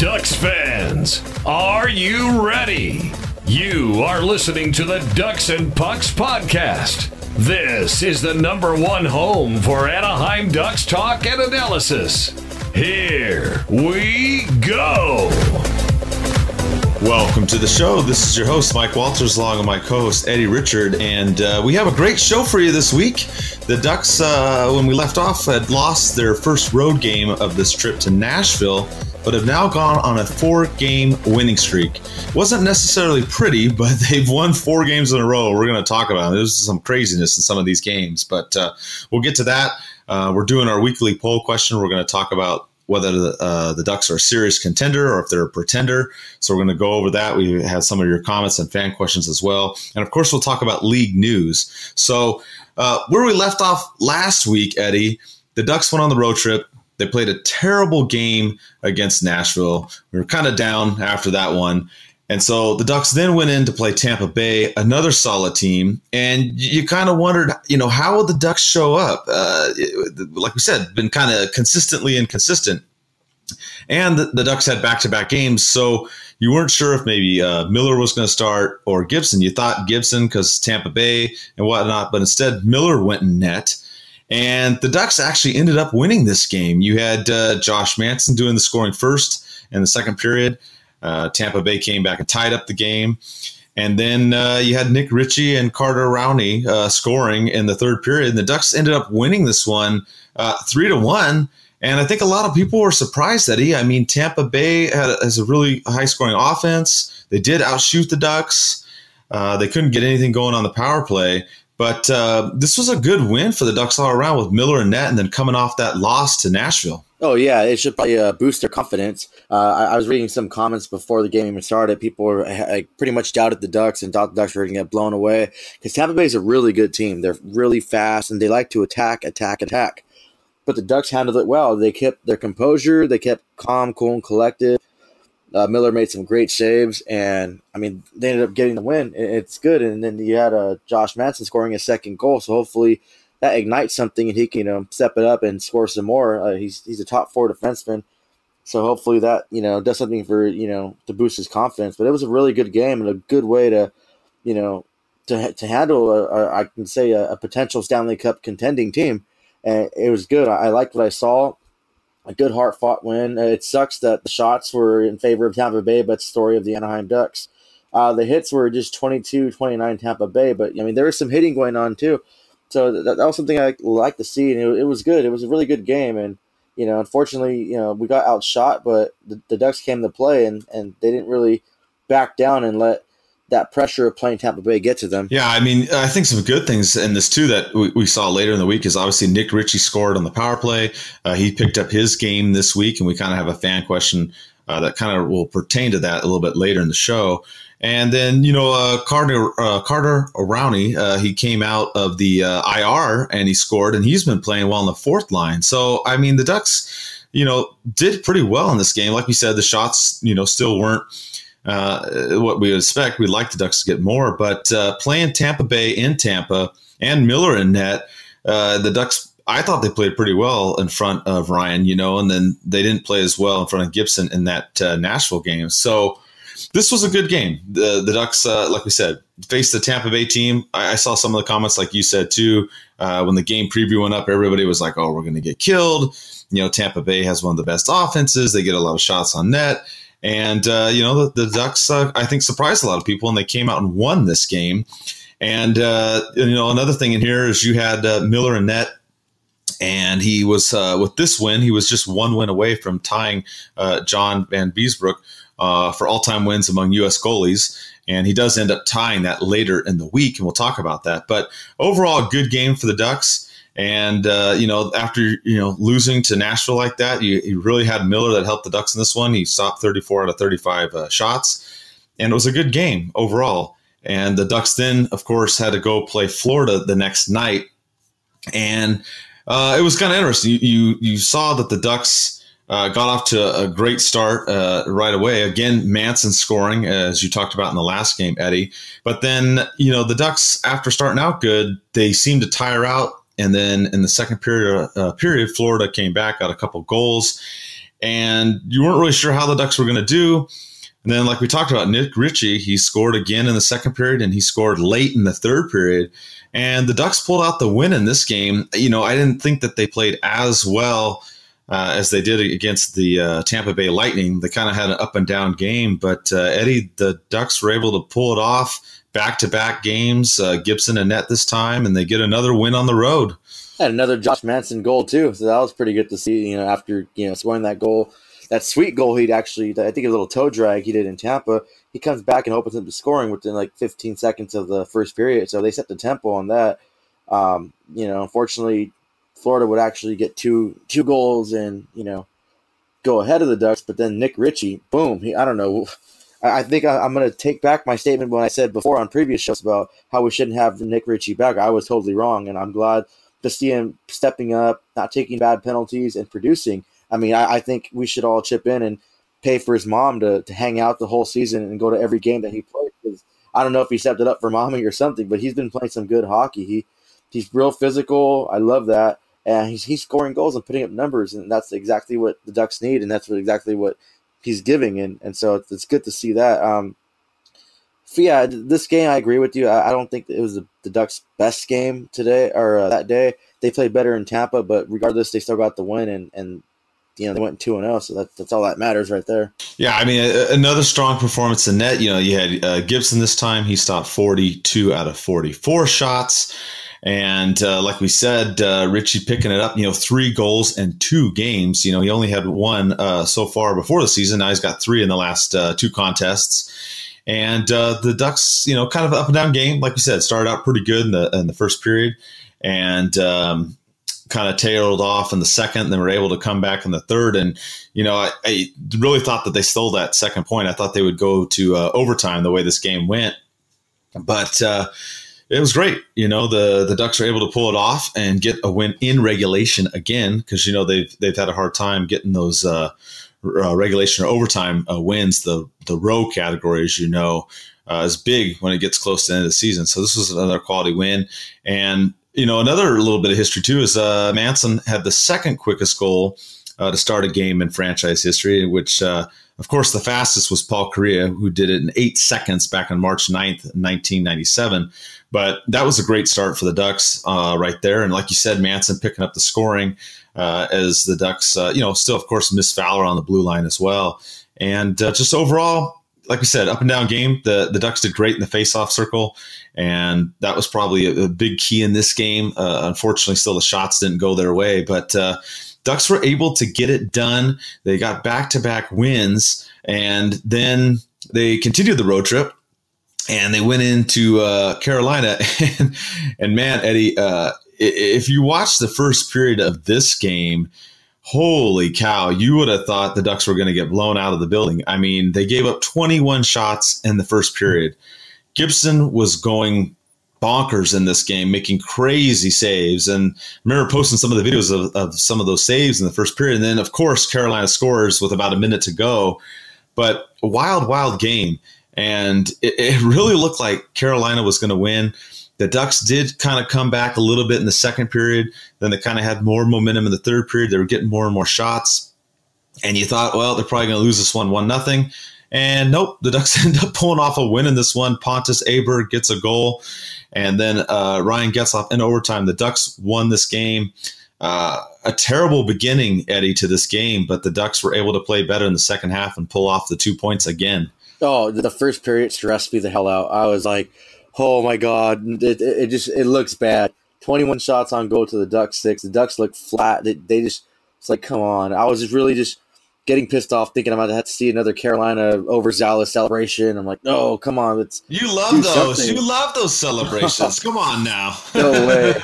Ducks fans, are you ready? You are listening to the Ducks and Pucks podcast. This is the #1 home for Anaheim Ducks talk and analysis. Here we go. Welcome to the show. This is your host, Mike Walters, along with my co-host, Eddie Richard. And we have a great show for you this week. The Ducks, when we left off, had lost their first road game of this trip to Nashville, but have now gone on a 4-game winning streak. Wasn't necessarily pretty, but they've won 4 games in a row. We're going to talk about it. There's some craziness in some of these games, but we'll get to that. We're doing our weekly poll question. We're going to talk about whether the Ducks are a serious contender or if they're a pretender. So we're going to go over that. We have some of your comments and fan questions as well. And, of course, we'll talk about league news. So where we left off last week, Eddie, the Ducks went on the road trip. They played a terrible game against Nashville. We were kind of down after that one. And so the Ducks then went in to play Tampa Bay, another solid team. And you kind of wondered, how will the Ducks show up? Like we said, been kind of consistently inconsistent. And the Ducks had back-to-back games, so you weren't sure if maybe Miller was going to start or Gibson. You thought Gibson because Tampa Bay and whatnot, but instead Miller went in net. And the Ducks actually ended up winning this game. You had Josh Manson doing the scoring first in the second period. Tampa Bay came back and tied up the game. And then you had Nick Ritchie and Carter Rowney scoring in the third period. And the Ducks ended up winning this one 3-1. And I think a lot of people were surprised, Eddie. I mean, Tampa Bay has a really high-scoring offense. They did outshoot the Ducks. They couldn't get anything going on the power play. But this was a good win for the Ducks all around with Miller and net and then coming off that loss to Nashville. Oh, yeah, it should probably boost their confidence. I was reading some comments before the game even started. People were pretty much doubted the Ducks and thought the Ducks were going to get blown away because Tampa Bay is a really good team. They're really fast, and they like to attack. But the Ducks handled it well. They kept their composure. They kept calm, cool, and collected. Miller made some great saves, and, they ended up getting the win. It's good. And then you had Josh Manson scoring a second goal, so hopefully that ignites something and he can step it up and score some more. He's a top 4 defenseman, so hopefully that does something for to boost his confidence. But it was a really good game and a good way to to handle I can say a potential Stanley Cup contending team. And it was good. I liked what I saw. A good hard-fought win. It sucks that the shots were in favor of Tampa Bay, but it's the story of the Anaheim Ducks. The hits were just 22-29 Tampa Bay, but there was some hitting going on too. So that was something I like to see, and it was good. It was a really good game, and unfortunately, we got outshot, but the Ducks came to play, and they didn't really back down and let that pressure of playing Tampa Bay get to them. Yeah, I think some good things in this too that we saw later in the week is obviously Nick Ritchie scored on the power play. He picked up his game this week, and we kind of have a fan question that kind of will pertain to that a little bit later in the show. And then, Carter Rowney, he came out of the IR and he scored, and he's been playing well on the fourth line. So, the Ducks, did pretty well in this game. Like we said, the shots, still weren't what we would expect. We'd like the Ducks to get more, but playing Tampa Bay in Tampa and Miller in net, the Ducks, I thought they played pretty well in front of Ryan, and then they didn't play as well in front of Gibson in that Nashville game. So this was a good game. The Ducks, like we said, faced the Tampa Bay team. I saw some of the comments, like you said, too. When the game preview went up, everybody was like, oh, we're going to get killed. Tampa Bay has one of the best offenses. They get a lot of shots on net. And, the Ducks, I think, surprised a lot of people, and they came out and won this game. And, another thing in here is you had Miller in net, and he was, with this win, he was just one win away from tying John Van Beesbrook for all-time wins among U.S. goalies. And he does end up tying that later in the week, and we'll talk about that. But overall, a good game for the Ducks. And, after, losing to Nashville like that, you really had Miller that helped the Ducks in this one. He stopped 34 out of 35 shots, and it was a good game overall. And the Ducks then, of course, had to go play Florida the next night. And it was kind of interesting. You saw that the Ducks got off to a great start right away. Again, Manson scoring, as you talked about in the last game, Eddie. But then, the Ducks, after starting out good, they seemed to tire out. And then in the second period, Florida came back, got a couple goals. and you weren't really sure how the Ducks were going to do. And then, like we talked about, Nick Ritchie, he scored again in the second period, and he scored late in the third period. And the Ducks pulled out the win in this game. I didn't think that they played as well as they did against the Tampa Bay Lightning. They kind of had an up and down game, but Eddie, the Ducks were able to pull it off. Back-to-back games, Gibson and net this time, and they get another win on the road. Had another Josh Manson goal too, so that was pretty good to see. After scoring that goal, that sweet goal, I think a little toe drag he did in Tampa. He comes back and opens up the scoring within like 15 seconds of the first period. So they set the tempo on that. Unfortunately, Florida would actually get two goals and go ahead of the Ducks. But then Nick Ritchie, boom! I don't know. I think I'm going to take back my statement when I said before on previous shows about how we shouldn't have Nick Ritchie back. I was totally wrong, and I'm glad to see him stepping up, not taking bad penalties, and producing. I mean, I think we should all chip in and pay for his mom to hang out the whole season and go to every game that he played. Because I don't know if he stepped it up for mommy or something, but he's been playing some good hockey. He's real physical. I love that. And he's scoring goals and putting up numbers, and that's exactly what the Ducks need, and that's exactly what he's giving. And so it's good to see that. Yeah, this game, I agree with you. I don't think it was the Ducks' best game today or that day. They played better in Tampa, but regardless, they still got the win, and they went 2-0, so that's all that matters right there. Yeah, I mean, another strong performance in net. You had Gibson this time. He stopped 42 out of 44 shots. And like we said, Ritchie picking it up, 3 goals in 2 games. He only had 1 so far before the season. Now he's got 3 in the last 2 contests. And the Ducks, kind of an up and down game. Like we said, started out pretty good in the first period and kind of tailed off in the second. And then were able to come back in the third. And, I really thought that they stole that second point. I thought they would go to overtime the way this game went. But it was great. The Ducks were able to pull it off and get a win in regulation again because, they've had a hard time getting those regulation or overtime wins. The row category, as is big when it gets close to the end of the season. So this was another quality win. And, another little bit of history, too, is Manson had the second quickest goal to start a game in franchise history, which, of course, the fastest was Paul Kariya, who did it in 8 seconds back on March 9th, 1997. But that was a great start for the Ducks right there. And like you said, Manson picking up the scoring as the Ducks, still, of course, miss Fowler on the blue line as well. And just overall, like we said, up and down game. The Ducks did great in the faceoff circle, and that was probably a big key in this game. Unfortunately, still the shots didn't go their way, but Ducks were able to get it done. They got back-to-back wins, and then they continued the road trip, and they went into Carolina. And man, Eddie, if you watch the first period of this game, holy cow, you would have thought the Ducks were going to get blown out of the building. I mean, they gave up 21 shots in the first period. Gibson was going bonkers in this game, making crazy saves. And I remember posting some of the videos of some of those saves in the first period. And then, of course, Carolina scores with about a minute to go. But a wild, wild game. And it really looked like Carolina was going to win. The Ducks did kind of come back a little bit in the second period. Then they kind of had more momentum in the third period. They were getting more and more shots. And you thought, well, they're probably going to lose this one 1-0. And nope, the Ducks end up pulling off a win in this one. Pontus Aberg gets a goal. And then Ryan Getzlaf in overtime. The Ducks won this game. A terrible beginning, Eddie, to this game. But the Ducks were able to play better in the second half and pull off the 2 points again. Oh, the first period stressed me the hell out. I was like, oh my God, it looks bad. 21 shots on goal to the Ducks 6. The Ducks look flat. They just, it's like, come on. I was just really just getting pissed off thinking I'm going to have to see another Carolina overzealous celebration. I'm like, no, come on. You love those. Something. You love those celebrations. Come on now. No way.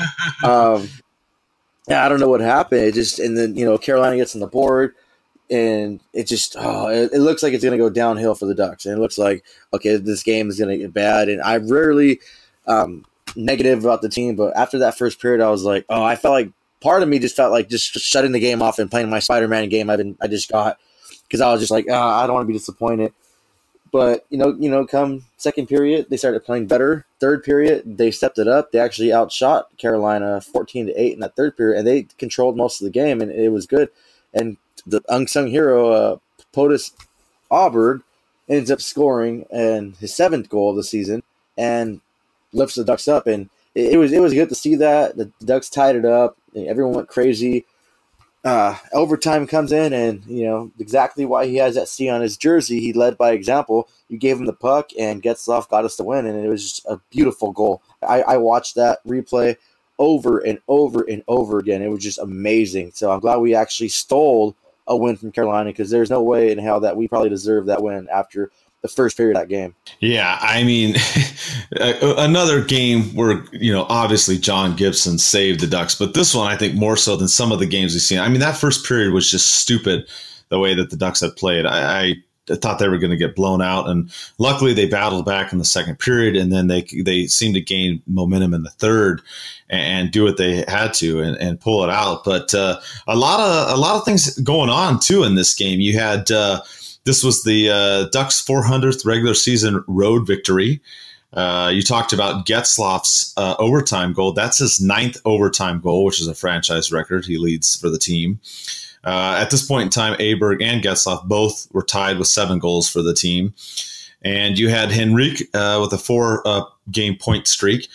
Yeah, I don't know what happened. And then, Carolina gets on the board. And it just, it looks like it's going to go downhill for the Ducks. And it looks like, okay, this game is going to get bad. And I'm rarely negative about the team. But after that first period, I was like, I felt like part of me just felt like just shutting the game off and playing my Spider-Man game I just got. Because I was just like, I don't want to be disappointed. But, come second period, they started playing better. Third period, they stepped it up. They actually outshot Carolina 14-8 in that third period. And they controlled most of the game. And it was good. And the unsung hero, POTUS Auburn, ends up scoring and his 7th goal of the season and lifts the Ducks up. And it was good to see that. The Ducks tied it up. Everyone went crazy. Overtime comes in, and exactly why he has that C on his jersey. He led by example. You gave him the puck, and Getzlaf got us the win, and it was just a beautiful goal. I watched that replay over and over and over again. It was just amazing. So I'm glad we actually stole a win from Carolina, because there's no way in hell that we probably deserved that win after the first period of that game. Yeah, I mean, another game where, obviously John Gibson saved the Ducks, but this one I think more so than some of the games we've seen. I mean, that first period was just stupid the way that the Ducks had played. I thought they were going to get blown out, and luckily they battled back in the second period, and then they seemed to gain momentum in the third and do what they had to and pull it out. But a lot of things going on too in this game. You had this was the Ducks' 400th regular season road victory. You talked about Getzlaf's overtime goal. That's his 9th overtime goal, which is a franchise record. He leads for the team. At this point in time, Aberg and Getzlaf both were tied with 7 goals for the team. And you had Henrique with a 4-game point streak.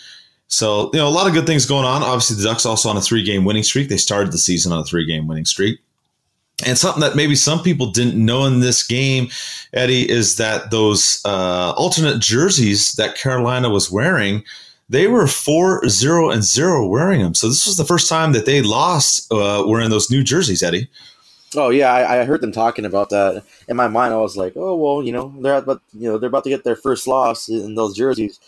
So, a lot of good things going on. Obviously, the Ducks also on a 3-game winning streak. They started the season on a 3-game winning streak. And something that maybe some people didn't know in this game, Eddie, is that those alternate jerseys that Carolina was wearing, they were 4-0-0 wearing them. So this was the first time that they lost wearing those new jerseys, Eddie. Oh yeah, I heard them talking about that. In my mind, I was like, oh well, they're about to get their first loss in those jerseys.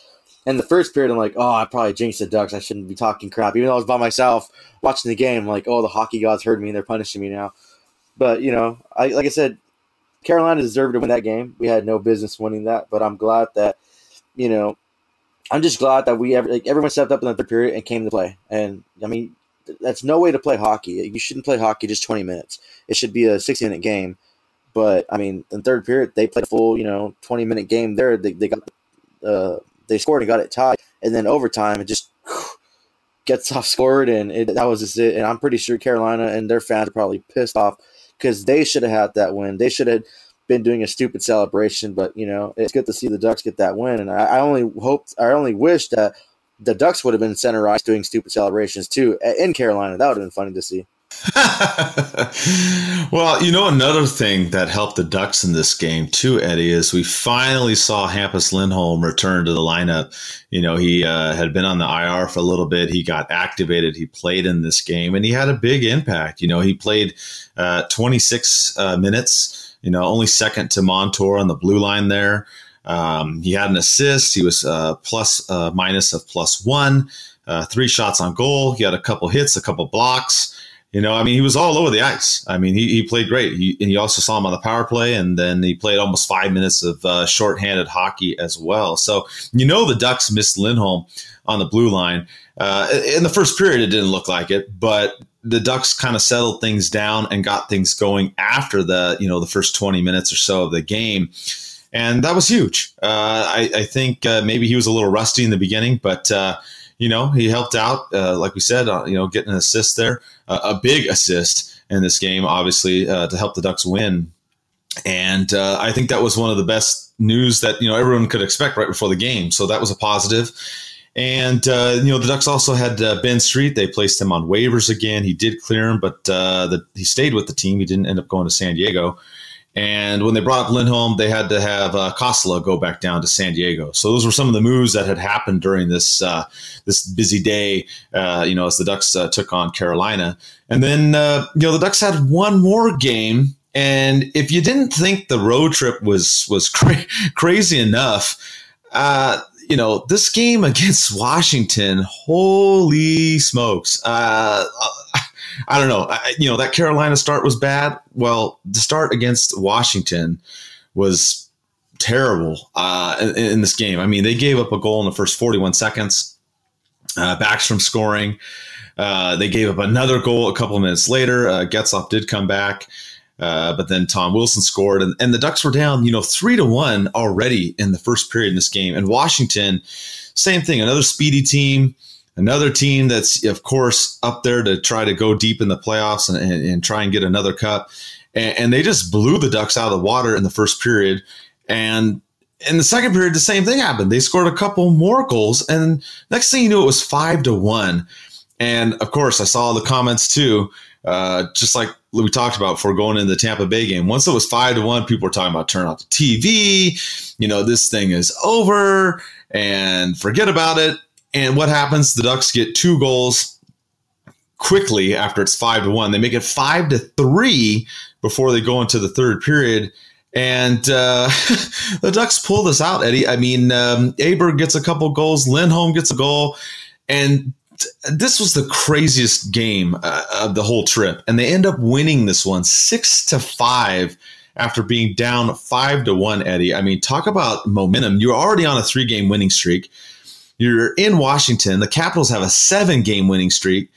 And the first period, I'm like, oh, I probably jinxed the Ducks. I shouldn't be talking crap. Even though I was by myself watching the game, I'm like, oh, the hockey gods heard me and they're punishing me now. But, like I said, Carolina deserved to win that game. We had no business winning that. But I'm glad that, I'm just glad that everyone stepped up in the third period and came to play. And, I mean, that's no way to play hockey. You shouldn't play hockey just 20 minutes. It should be a 60-minute game. But, I mean, in the third period, they played a full, 20-minute game there. They scored and got it tied. And then overtime, it just Getzlaf scored, and that was just it. And I'm pretty sure Carolina and their fans are probably pissed off, because they should have had that win. They should have been doing a stupid celebration, but it's good to see the Ducks get that win. And I only wish that the Ducks would have been center ice doing stupid celebrations too in Carolina. That would have been funny to see. Well, another thing that helped the Ducks in this game too, Eddie, is we finally saw Hampus Lindholm return to the lineup. He had been on the IR for a little bit. He got activated. He played in this game, and he had a big impact. He played 26 minutes, only second to Montour on the blue line there. He had an assist. He was minus of +1, 3 shots on goal. He had a couple hits, a couple blocks. He was all over the ice. I mean, he played great. And you also saw him on the power play, and then he played almost 5 minutes of shorthanded hockey as well. So, the Ducks missed Lindholm on the blue line. In the first period, it didn't look like it, but the Ducks kind of settled things down and got things going after the first 20 minutes or so of the game. And that was huge. I think maybe he was a little rusty in the beginning, but he helped out, like we said, getting an assist there, a big assist in this game, obviously, to help the Ducks win. And I think that was one of the best news that, everyone could expect right before the game. So that was a positive. And, the Ducks also had Ben Street. They placed him on waivers again. He did clear him, but he stayed with the team. He didn't end up going to San Diego. And when they brought up Lindholm, they had to have Kosala go back down to San Diego. So those were some of the moves that had happened during this this busy day, as the Ducks took on Carolina. And then, the Ducks had one more game. And if you didn't think the road trip was crazy enough, this game against Washington, holy smokes. I don't know. That Carolina start was bad. Well, the start against Washington was terrible in this game. I mean, they gave up a goal in the first 41 seconds. Backstrom scoring. They gave up another goal a couple of minutes later. Getzlaf did come back. But then Tom Wilson scored, and the Ducks were down, 3-1 already in the first period in this game. And Washington, same thing, another speedy team, another team that's, of course, up there to try to go deep in the playoffs and try and get another cup. and they just blew the Ducks out of the water in the first period. And in the second period, the same thing happened. They scored a couple more goals, and next thing you knew, it was 5-1. And of course, I saw the comments too, just like we talked about before going into the Tampa Bay game. Once it was 5-1, people were talking about turn off the TV. This thing is over and forget about it. And what happens? The Ducks get 2 goals quickly after it's 5-1. They make it 5-3 before they go into the third period. And the Ducks pull this out, Eddie. I mean, Aberg gets a couple goals. Lindholm gets a goal. And this was the craziest game of the whole trip. And they end up winning this one 6-5 after being down 5-1, Eddie. I mean, talk about momentum. You're already on a 3-game winning streak. You're in Washington. The Capitals have a 7-game winning streak.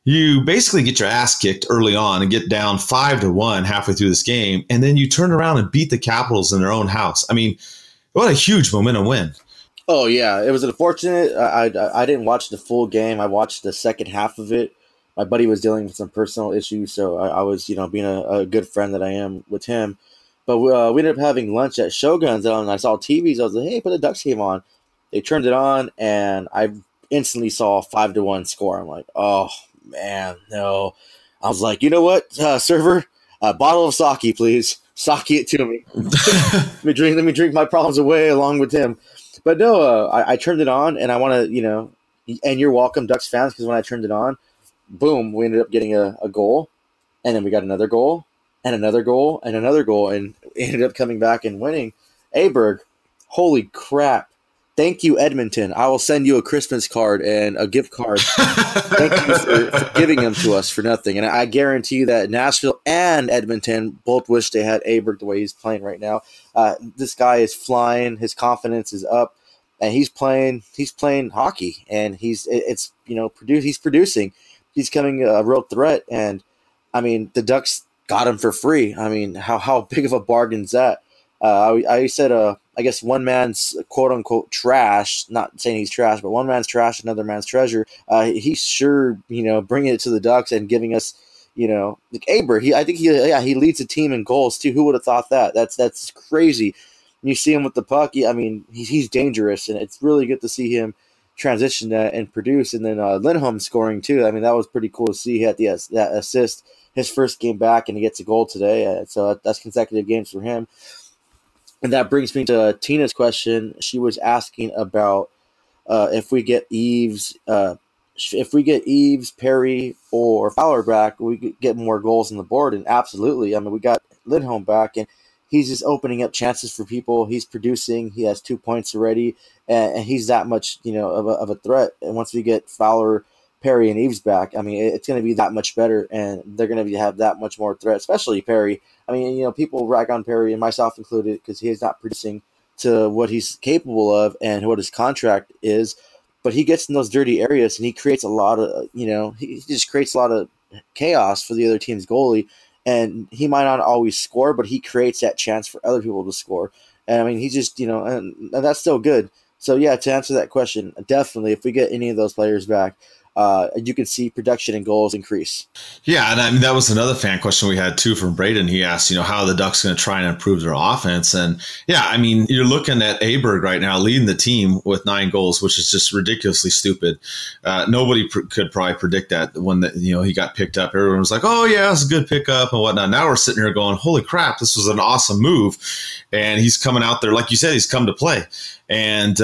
You basically get your ass kicked early on and get down 5-1 halfway through this game, and then you turn around and beat the Capitals in their own house. I mean, what a huge momentum win. Oh, yeah. It was unfortunate. I didn't watch the full game. I watched the second half of it. My buddy was dealing with some personal issues, so I was, being a good friend that I am with him. But we ended up having lunch at Shogun's, and I saw TVs. I was like, hey, put the Ducks game on. They turned it on, and I instantly saw a 5-1 score. I'm like, oh, man, no. I was like, you know what, server? A bottle of sake, please. Sake it to me. Let me drink my problems away along with him. But no, I turned it on, and I want to, and you're welcome, Ducks fans, because when I turned it on, boom, we ended up getting a goal, and then we got another goal, and another goal, and another goal, and ended up coming back and winning. Aberg, holy crap. Thank you, Edmonton. I will send you a Christmas card and a gift card. Thank you for giving them to us for nothing. And I guarantee you that Nashville and Edmonton both wish they had Aberg the way he's playing right now. This guy is flying. His confidence is up, and he's playing hockey. And he's producing. He's coming a real threat. And I mean, the Ducks got him for free. I mean, how big of a bargain is that? I said, I guess one man's quote unquote trash, not saying he's trash, but one man's trash, another man's treasure. He's sure, bringing it to the Ducks and giving us, like Aberg. I think he leads the team in goals too. Who would have thought that? That's crazy. And you see him with the puck. He's dangerous, and it's really good to see him transition that and produce. And then Lindholm scoring too. I mean, that was pretty cool to see. He had that assist his first game back, and he gets a goal today. So that's consecutive games for him. And that brings me to Tina's question. She was asking about if we get Eves, Perry, or Fowler back, we could get more goals on the board. And absolutely, I mean, we got Lindholm back, and he's just opening up chances for people. He's producing. He has 2 points already, and he's that much, of a threat. And once we get Fowler, Perry, and Eves back, I mean, it's going to be that much better, and they're going to have that much more threat, especially Perry. I mean, people rag on Perry, and myself included, because he is not producing to what he's capable of and what his contract is. But he gets in those dirty areas, and he creates a lot of, he just creates a lot of chaos for the other team's goalie. And he might not always score, but he creates that chance for other people to score. And I mean, he just, and that's still good. So yeah, to answer that question, definitely, if we get any of those players back, you can see production and goals increase. Yeah, and I mean, that was another fan question we had too from Braden. He asked, how are the Ducks going to try and improve their offense? And yeah, I mean, you're looking at Aberg right now leading the team with 9 goals, which is just ridiculously stupid. Nobody could probably predict that when he got picked up. Everyone was like, oh yeah, it's a good pickup and whatnot. Now we're sitting here going, holy crap, this was an awesome move. And he's coming out there, like you said, he's come to play. And,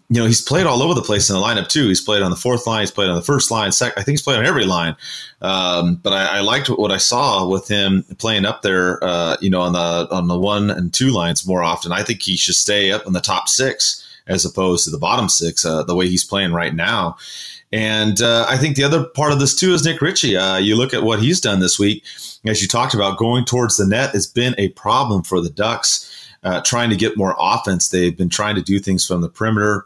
he's played all over the place in the lineup too. He's played on the fourth line. He's played on the first line. I think he's played on every line. But I liked what I saw with him playing up there, on the 1 and 2 lines more often. I think he should stay up in the top 6 as opposed to the bottom 6, the way he's playing right now. And I think the other part of this too is Nick Ritchie. You look at what he's done this week, as you talked about, going towards the net has been a problem for the Ducks. Trying to get more offense. They've been trying to do things from the perimeter.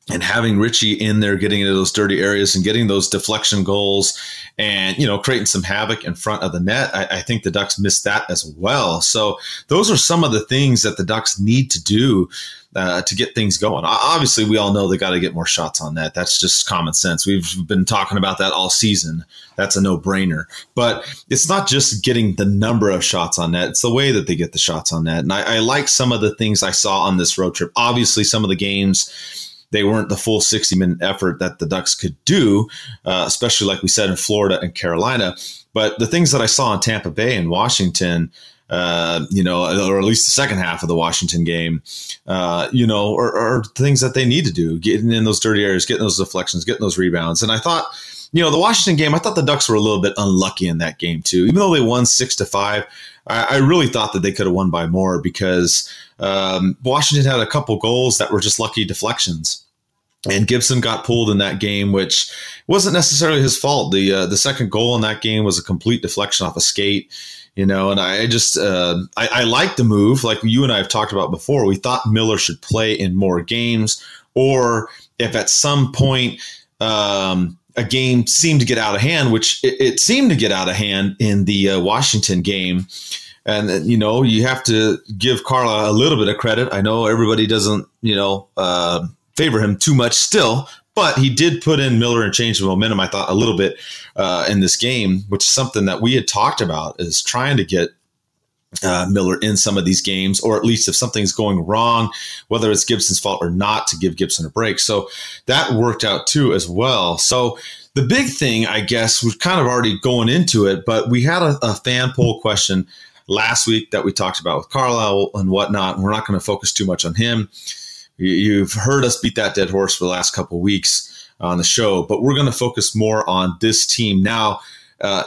And having Richie in there, getting into those dirty areas and getting those deflection goals and, creating some havoc in front of the net, I think the Ducks missed that as well. So those are some of the things that the Ducks need to do to get things going. Obviously, we all know they got to get more shots on net. That's just common sense. We've been talking about that all season. That's a no-brainer. But it's not just getting the number of shots on net. It's the way that they get the shots on net. And I like some of the things I saw on this road trip. Obviously, some of the games, they weren't the full 60-minute effort that the Ducks could do, especially like we said in Florida and Carolina. But the things that I saw in Tampa Bay and Washington, or at least the second half of the Washington game, are things that they need to do, getting in those dirty areas, getting those deflections, getting those rebounds. And I thought, the Washington game, I thought the Ducks were a little bit unlucky in that game too. Even though they won 6-5, I really thought that they could have won by more because Washington had a couple goals that were just lucky deflections. And Gibson got pulled in that game, which wasn't necessarily his fault. The second goal in that game was a complete deflection off a skate, and I just I like the move. Like you and I have talked about before, we thought Miller should play in more games, or if at some point a game seemed to get out of hand, which it seemed to get out of hand in the Washington game. And, you have to give Carla a little bit of credit. I know everybody doesn't, favor him too much still, but he did put in Miller and change the momentum, I thought, a little bit in this game, which is something that we had talked about, is trying to get Miller in some of these games, or at least if something's going wrong, whether it's Gibson's fault or not, to give Gibson a break. So that worked out too as well. So the big thing, I guess, was kind of already going into it, but we had a fan poll question last week that we talked about with Carlisle and whatnot. And we're not going to focus too much on him. You've heard us beat that dead horse for the last couple of weeks on the show, but we're going to focus more on this team now.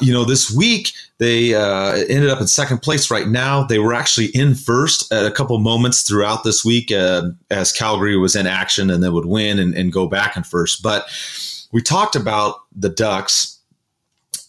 This week they ended up in second place right now. They were actually in first at a couple moments throughout this week as Calgary was in action and they would win and go back in first. But we talked about the Ducks,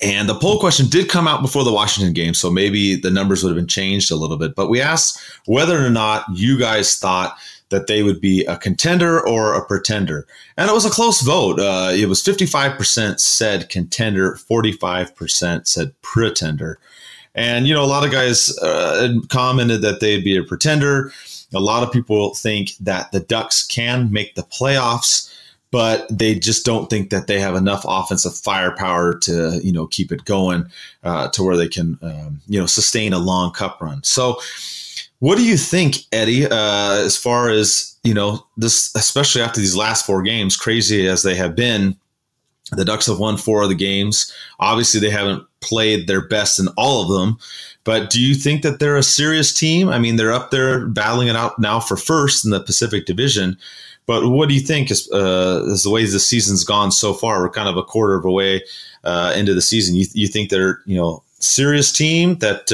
and the poll question did come out before the Washington game, so maybe the numbers would have been changed a little bit. But we asked whether or not you guys thought that they would be a contender or a pretender. And it was a close vote. It was 55% said contender, 45% said pretender. And, a lot of guys commented that they'd be a pretender. A lot of people think that the Ducks can make the playoffs, but they just don't think that they have enough offensive firepower to, keep it going to where they can, sustain a long cup run. So what do you think, Eddie, as far as, this, especially after these last four games, crazy as they have been? The Ducks have won 4 of the games. Obviously, they haven't played their best in all of them. But do you think that they're a serious team? I mean, they're up there battling it out now for first in the Pacific Division. But what do you think is the way the season's gone so far? We're kind of a quarter of a way into the season. You think they're, serious team that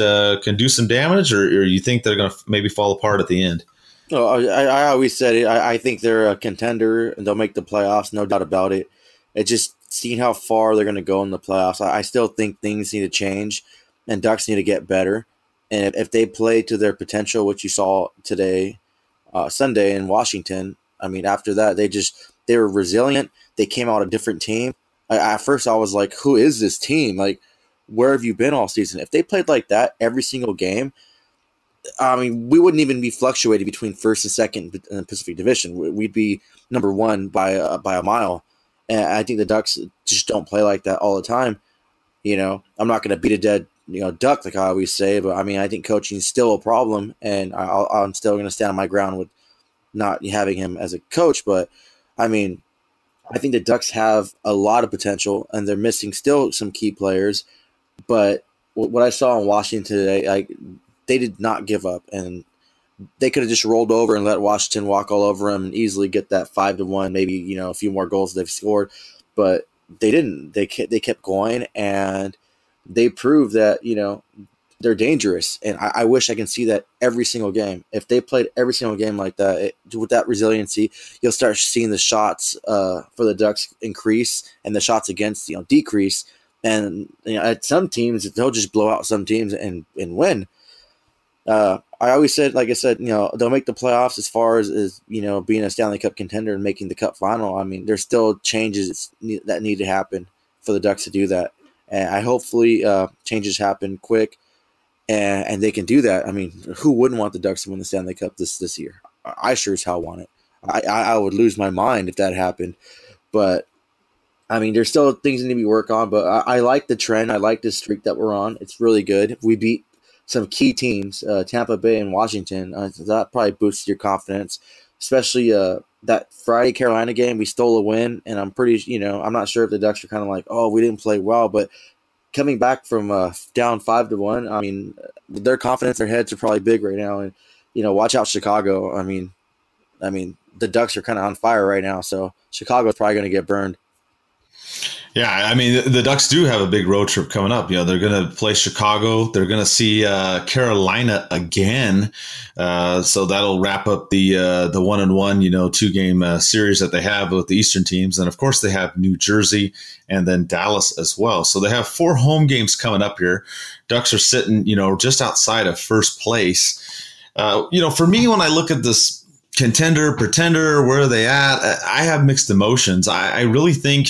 can do some damage, or you think they're going to maybe fall apart at the end? No, I always said it. I think they're a contender and they'll make the playoffs, no doubt about it. It's just seeing how far they're going to go in the playoffs. I still think things need to change and Ducks need to get better. And if they play to their potential, which you saw today, Sunday in Washington, I mean, after that, they were resilient. They came out a different team. At first, I was like, who is this team? Like, where have you been all season? If they played like that every single game, I mean, we wouldn't even be fluctuating between first and second in the Pacific Division. We'd be number one by a mile. And I think the Ducks just don't play like that all the time. I'm not going to beat a dead duck like I always say, but I mean, I think coaching is still a problem, and I'm still going to stand on my ground with not having him as a coach. But I mean, I think the Ducks have a lot of potential, and they're missing still some key players. But what I saw in Washington today, they did not give up, and they could have just rolled over and let Washington walk all over them and easily get that 5-1, maybe a few more goals they've scored. But they didn't. They kept going, and they proved that they're dangerous. And I wish I can see that every single game. If they played every single game like that, with that resiliency, you'll start seeing the shots for the Ducks increase and the shots against decrease. And at some teams, they'll just blow out some teams and win. I I always said, like I said, they'll make the playoffs as far as being a Stanley Cup contender and making the Cup final. I mean, there's still changes that need to happen for the Ducks to do that, and I hopefully changes happen quick, and they can do that. I mean, who wouldn't want the Ducks to win the Stanley Cup this year? I sure as hell want it. I would lose my mind if that happened, but I mean, there's still things that need to be worked on. But I like the trend. I like the streak that we're on. It's really good. We beat some key teams, Tampa Bay and Washington. That probably boosts your confidence, especially that Friday Carolina game. We stole a win, and I'm not sure if the Ducks are kind of like, oh, we didn't play well, but coming back from down 5-1, I mean, their confidence, their heads are probably big right now, and watch out Chicago. I mean, the Ducks are kind of on fire right now, so Chicago's probably going to get burned. Yeah, I mean, the Ducks do have a big road trip coming up. They're going to play Chicago. They're going to see Carolina again. So that'll wrap up the 1-1, 2-game series that they have with the Eastern teams. And, of course, they have New Jersey and then Dallas as well. So they have 4 home games coming up here. Ducks are sitting, just outside of first place. For me, when I look at this contender, pretender, where are they at? I have mixed emotions. I really think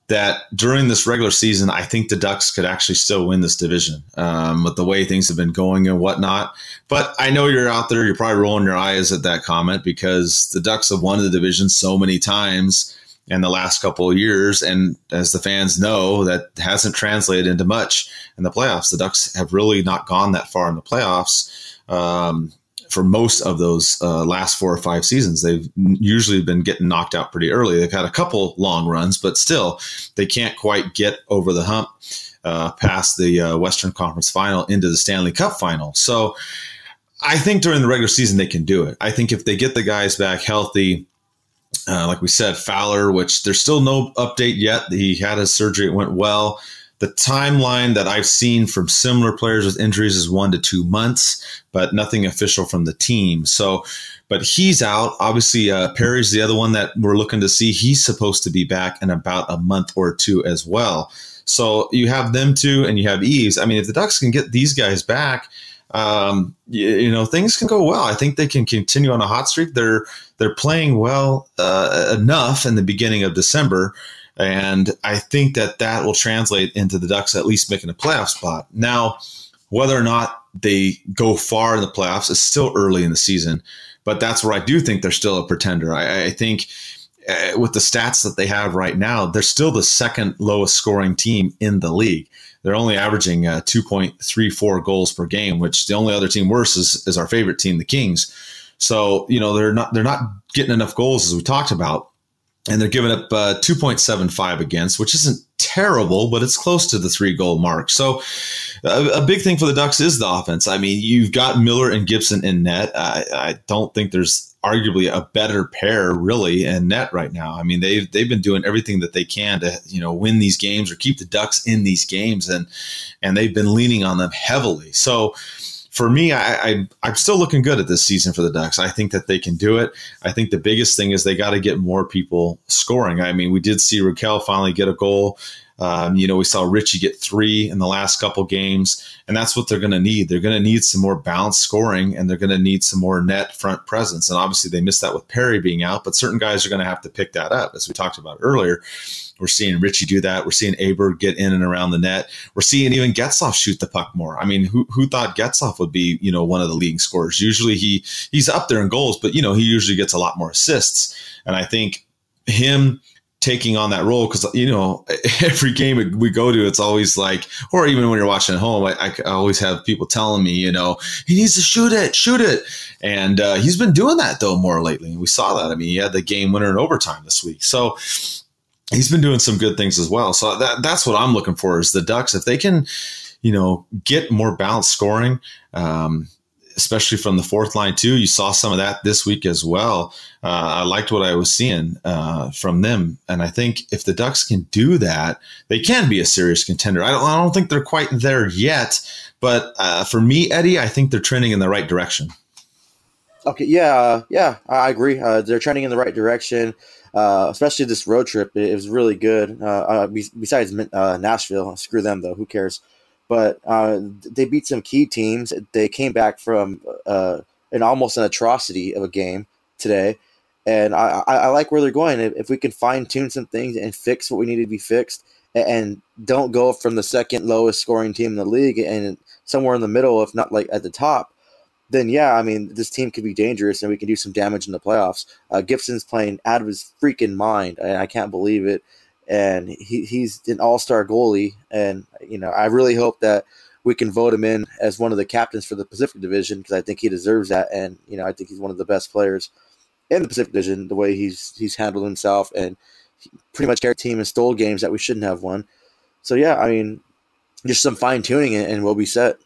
that during this regular season, I think the Ducks could actually still win this division with the way things have been going and whatnot. But I know you're out there, you're probably rolling your eyes at that comment because the Ducks have won the division so many times in the last couple of years. And as the fans know, that hasn't translated into much in the playoffs. The Ducks have really not gone that far in the playoffs. For most of those last 4 or 5 seasons, they've usually been getting knocked out pretty early. They've had a couple long runs, but still, they can't quite get over the hump past the Western Conference Final into the Stanley Cup Final. So I think during the regular season, they can do it. I think if they get the guys back healthy, like we said, Fowler, which there's still no update yet. He had his surgery. It went well. The timeline that I've seen from similar players with injuries is 1 to 2 months, but nothing official from the team. So, but he's out. Obviously, Perry's the other one that we're looking to see. He's supposed to be back in about a month or 2 as well. So you have them two, and you have Eves. I mean, if the Ducks can get these guys back, things can go well. I think they can continue on a hot streak. They're playing well enough in the beginning of December. And I think that will translate into the Ducks at least making a playoff spot. Now, whether or not they go far in the playoffs is still early in the season, but that's where I do think they're still a pretender. I think with the stats that they have right now, they're still the second lowest scoring team in the league. They're only averaging 2.34 goals per game, which the only other team worse is our favorite team, the Kings. So, they're not getting enough goals, as we talked about. And they're giving up 2.75 against, which isn't terrible, but it's close to the 3-goal mark. So a big thing for the Ducks is the offense. I mean, you've got Miller and Gibson in net. I don't think there's arguably a better pair really in net right now. I mean, they've been doing everything that they can to win these games or keep the Ducks in these games, and they've been leaning on them heavily. So for me, I'm still looking good at this season for the Ducks. I think that they can do it. I think the biggest thing is they got to get more people scoring. I mean, we did see Raquel finally get a goal. We saw Richie get 3 in the last couple games, and that's what they're going to need. They're going to need some more balanced scoring, and they're going to need some more net front presence. And obviously, they missed that with Perry being out, but certain guys are going to have to pick that up, as we talked about earlier. We're seeing Richie do that. We're seeing Aber get in and around the net. We're seeing even Getzlaf shoot the puck more. I mean, who thought Getzlaf would be, one of the leading scorers? Usually he's up there in goals, but, he usually gets a lot more assists. And I think him taking on that role, because, every game we go to, it's always like, or even when you're watching at home, I always have people telling me, he needs to shoot it. And he's been doing that, though, more lately. We saw that. I mean, he had the game winner in overtime this week. So he's been doing some good things as well. So that's what I'm looking for is the Ducks. If they can, get more balanced scoring, especially from the fourth line too. You saw some of that this week as well. I liked what I was seeing from them. And I think if the Ducks can do that, they can be a serious contender. I don't think they're quite there yet, but for me, Eddie, I think they're trending in the right direction. Okay. Yeah, I agree. They're trending in the right direction. Especially this road trip, it was really good. Besides Nashville, screw them though. Who cares? but they beat some key teams. They came back from almost an atrocity of a game today. And I like where they're going. If we can fine tune some things and fix what we need to be fixed, and don't go from the second lowest scoring team in the league and somewhere in the middle, if not like at the top, then yeah, I mean, this team could be dangerous and we can do some damage in the playoffs. Gibson's playing out of his freaking mind. I can't believe it. And he's an all-star goalie. And, I really hope that we can vote him in as one of the captains for the Pacific Division, because I think he deserves that. And, I think he's one of the best players in the Pacific Division, the way he's handled himself and pretty much carried the team and stole games that we shouldn't have won. So, yeah, I mean, just some fine-tuning and we'll be set.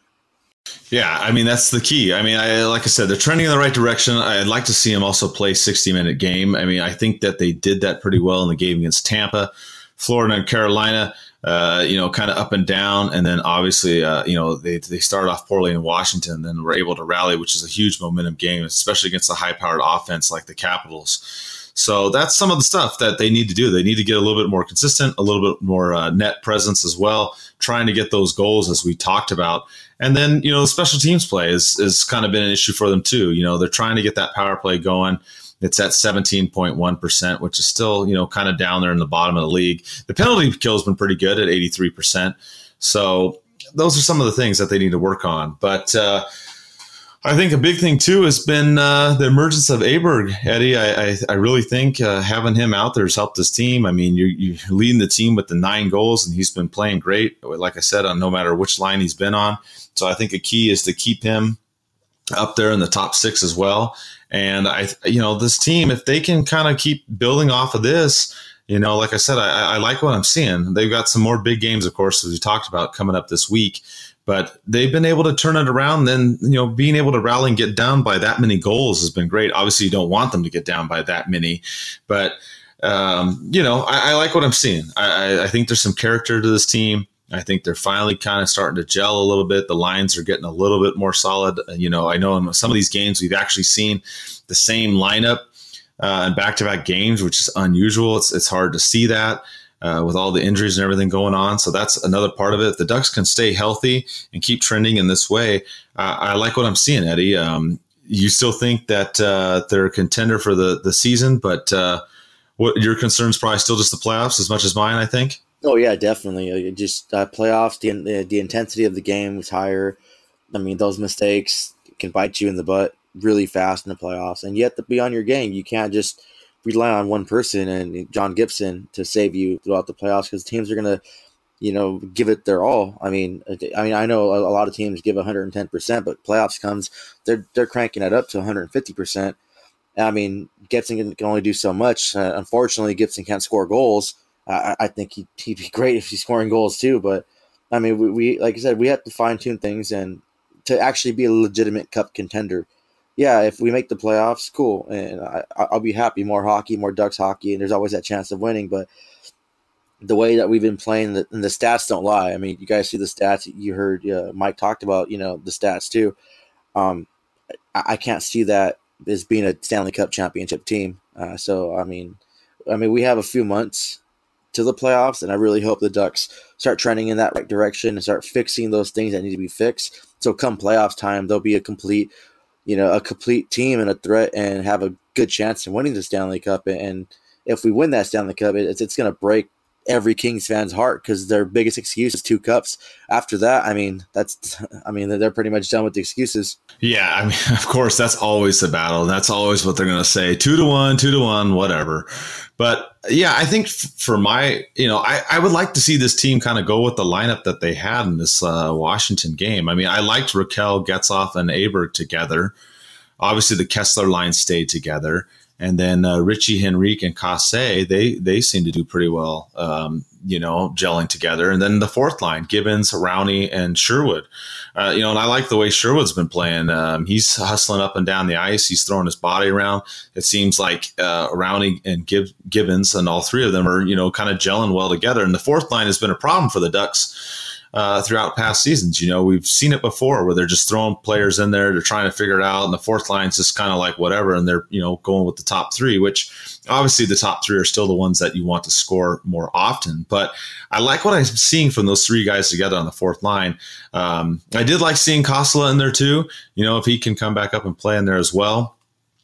Yeah, I mean, that's the key. I mean, like I said, they're trending in the right direction. I'd like to see them also play 60-minute game. I mean, I think that they did that pretty well in the game against Tampa. Florida and Carolina, kind of up and down. And then obviously, they started off poorly in Washington, then were able to rally, which is a huge momentum game, especially against a high-powered offense like the Capitals. So that's some of the stuff that they need to do. They need to get a little bit more consistent, a little bit more net presence as well, trying to get those goals as we talked about. And then, the special teams play is kind of been an issue for them too. They're trying to get that power play going. It's at 17.1%, which is still, kind of down there in the bottom of the league. The penalty kill has been pretty good at 83%. So those are some of the things that they need to work on. But I think a big thing, too, has been the emergence of Aberg, Eddie. I really think having him out there has helped this team. I mean, you're leading the team with the 9 goals, and he's been playing great, like I said, on no matter which line he's been on. So I think a key is to keep him up there in the top 6 as well. And, this team, if they can kind of keep building off of this, like I said, I like what I'm seeing. They've got some more big games, of course, as we talked about, coming up this week. But they've been able to turn it around. Then, being able to rally and get down by that many goals has been great. Obviously, you don't want them to get down by that many. But, I like what I'm seeing. I think there's some character to this team. I think they're finally kind of starting to gel a little bit. The lines are getting a little bit more solid. I know in some of these games, we've actually seen the same lineup in back-to-back games, which is unusual. It's hard to see that. With all the injuries and everything going on. So that's another part of it. If the Ducks can stay healthy and keep trending in this way, I like what I'm seeing, Eddie. You still think that they're a contender for the season, but what your concern is probably still just the playoffs as much as mine, I think? Oh, yeah, definitely. Just playoffs, the intensity of the game was higher. I mean, those mistakes can bite you in the butt really fast in the playoffs, and you have to be on your game. You can't just rely on one person and John Gibson to save you throughout the playoffs, because teams are going to, give it their all. I mean, I know a lot of teams give 110%, but playoffs comes, they're cranking it up to 150%. I mean, Gibson can only do so much. Unfortunately, Gibson can't score goals. I think he'd be great if he's scoring goals too. But I mean, we like I said, we have to fine tune things and to actually be a legitimate cup contender. Yeah, if we make the playoffs, cool, and I'll be happy. More hockey, more Ducks hockey, and there's always that chance of winning. But the way that we've been playing, and the stats don't lie. I mean, you guys see the stats. You heard Mike talked about, the stats too. I can't see that as being a Stanley Cup championship team. So I mean, we have a few months to the playoffs, and I really hope the Ducks start trending in that right direction and start fixing those things that need to be fixed. So come playoffs time, they'll be a complete team and a threat and have a good chance in winning the Stanley Cup. And if we win that Stanley Cup, it's going to break every Kings fan's heart, because their biggest excuse is 2 cups. After that, they're pretty much done with the excuses. Yeah, I mean, of course, that's always the battle. And that's always what they're going to say, 2-1, 2-1, whatever. But yeah, I think for my, I would like to see this team kind of go with the lineup that they had in this Washington game. I mean, I liked Raquel, Getzoff, and Aberg together. Obviously, the Kessler line stayed together. And then Richie, Henrique, and Casse, they seem to do pretty well, gelling together. And then the fourth line, Gibbons, Rowney, and Sherwood. And I like the way Sherwood's been playing. He's hustling up and down the ice. He's throwing his body around. It seems like Rowney and Gibbons and all 3 of them are, kind of gelling well together. And the fourth line has been a problem for the Ducks. throughout past seasons. We've seen it before where they're just throwing players in there. They're trying to figure it out. And the fourth line's just kind of like whatever. And they're, going with the top three, which obviously the top three are still the ones that you want to score more often. But I like what I'm seeing from those three guys together on the fourth line. I did like seeing Kosala in there too, if he can come back up and play in there as well.